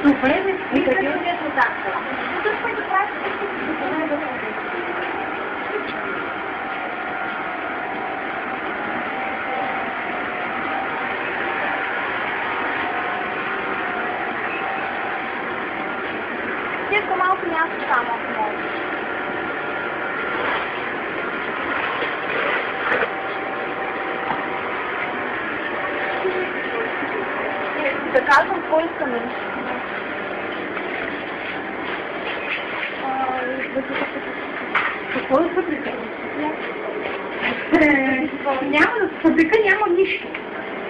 Добре, не къде е така? Иска малко място само, ако може. Да казвам, кой искаме. Какво е фабрика? Няма да фабрика, няма нищо.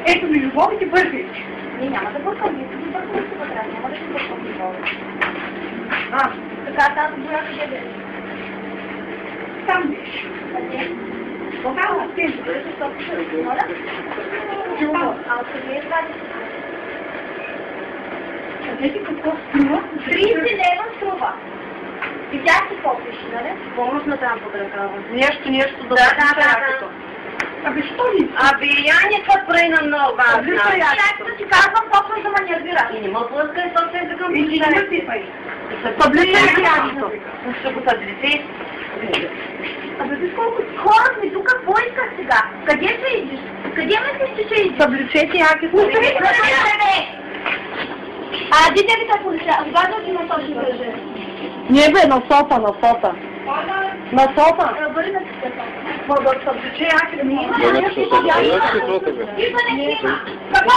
Ето ми любовите бързичи. Не, няма да бъркам, не си бъркам си вътре, няма да си бъркам любовите. Така, тази боя къде бе? Там беше. Къде? Тогава те. Моля? А откъде е това? Къдете какво струва? 30 лева струва. Видяхте какво пише, нали? Помощна там подръкава. Нещо Да. Абе, що ли? Абе, я не съпрай на много важна. Както ти казвам, почваш да ме нервира. И не ме блъска и собствен закъм. И ти не си пай. Таблица е ядото. Ще го таблици. Абе, виж колко хора сме тук, какво искаш сега? Къде се идиш? Къде мислиш, че ще идиш? Таблиците яки са. Дите ви те полиция, обаждал ти на този държа. Не бе, на софа. На софа. Бъди на тите. Таблиците яки да ми има. Идва не има.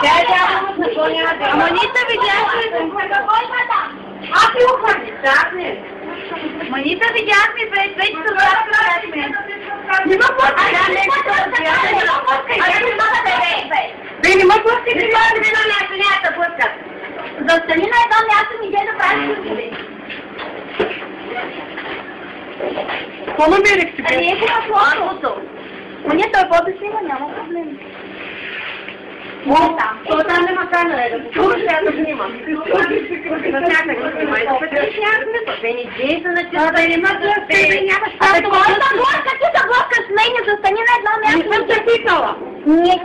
Тя е тя на коня. Ама нита видяхме. Какво има там? Аз ви ухвърли. Чакне. Манита видяхме, вече се разбрахме. Не ма плъскай! Бе, не ма плъскай! Застани на едно място ми иде да правиш чудове. Какво намерихте, бе? Не е хубаво. Уния той по да снима, няма проблем. Това там нема камера, да го чуваш, да снима. Навсякъде го снимай. Бе, не дей се на тя. Абе, не ма плъскай, нямаш Абе, право. кой да блъска? Ти да блъскаш с мене, застани на едно Не място. съм те питала.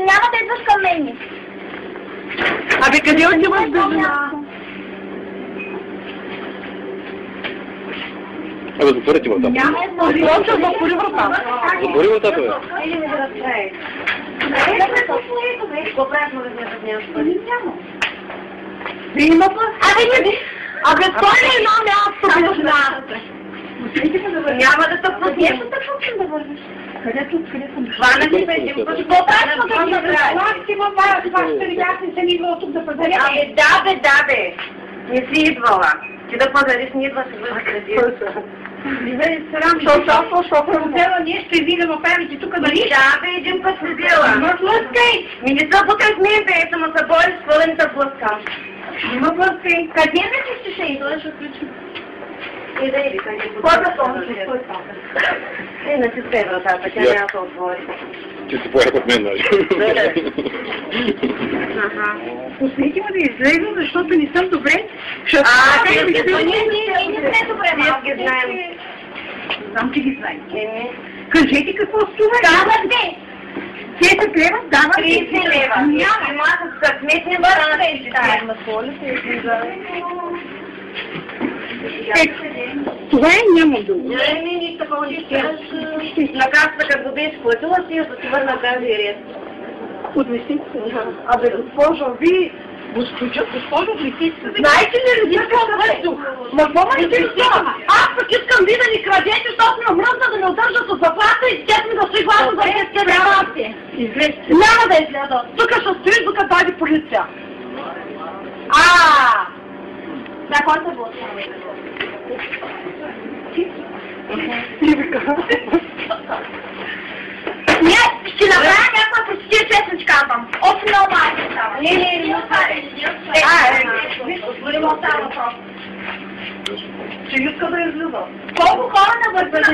Няма да идваш към мене. Абе, къде отиваш без жена? Абе, затворете вратата. Няма просто затвори вратата. Затвори вратата, бе. Или ми да разправиш. Какво правиш магазинът в нещо? Няма. Бе, има плъскай. Абе, той е едно място без нас. Няма да те пусне. да вървиш. Където съм? Хвана си преди път. Какво правиш магазинът? Плащи ма вашите ребята не съм идвала тук да пазаря. Абе, да бе. Не си идвала. Ти да пазариш, не идваш да бъде къде. Живее срам, защото взела нещо и ви да ме правите тук да нищо. Да бе, един път си била. Ма плъскай! Ми не се бутай с мен, бе, само се бориш, с пълен те блъскам. Има плъскай. Къде мислиш, че ще идваш? Отключи. И да иди, къде го Кой да слушаш? натискай вратата, тя няма да отвори. Ти си по-як от мен, нали? Пуснете ме да излезна, защото не съм добре. Ние не сме добре, малко ги знаем. Знам, че ги знаете. Кажете какво струва. Дават бе! 10 лева, дават 30 лева. Няма. Ама с късметни бара на Това няма друго. Не, ни такова не искаш. На касата, като го беше платила, си да си върна тази ред. Отместите се. Абе, госпожо, ви... Госпожо, отместите се. Знаете ли, родителка въздух? Ма какво ме интересува? Аз пък искам ви да ни крадете, защото ме мръзна да ме удържат от заплата и тя ми да стои главно за детския дебати. Излезте. Няма да изляза. Тук ще стоиш, докато дойде полиция. Да, кой се блъска? Не, ще направя някаква простития, честно ти казвам. От много малко става. Не отвори му става въпрос. Ще иска да излиза. Колко хора на върбата?